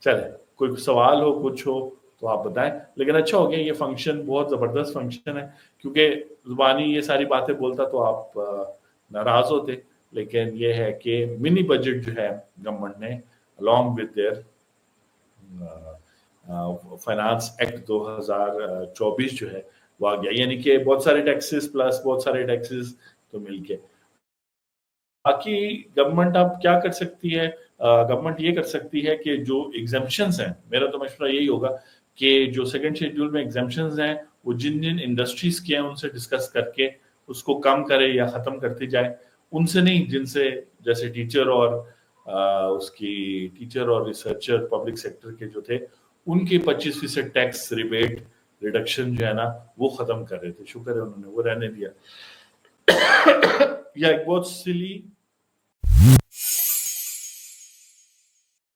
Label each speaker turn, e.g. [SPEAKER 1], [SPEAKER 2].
[SPEAKER 1] चले कोई सवाल हो कुछ हो तो आप बताएं, लेकिन अच्छा हो गया ये फंक्शन बहुत जबरदस्त फंक्शन है, क्योंकि जुबानी ये सारी बातें बोलता तो आप नाराज होते, लेकिन ये है कि मिनी बजट जो है गवर्नमेंट ने along with their finance act 2024 जो है वो आ गया, यानी कि बहुत सारे टैक्सेस प्लस बहुत सारे टैक्सेस तो मिलके। बाकी गवर्नमेंट अब क्या कर सकती है, गवर्नमेंट ये कर सकती है कि जो एग्जाम्पशंस हैं, मेरा तो मशवरा यही होगा कि जो सेकंड शेड्यूल में एग्जाम्पशंस हैं वो जिन जिन इंडस्ट्रीज के हैं उनसे डिस्कस करके उसको कम करे या खत्म करती जाए, उनसे नहीं जिनसे जैसे टीचर और रिसर्चर पब्लिक सेक्टर के जो थे उनके 25% टैक्स रिबेट रिडक्शन जो है ना वो खत्म कर रहे थे, शुक्र है उन्होंने वो रहने दिया। या एक बहुत सिली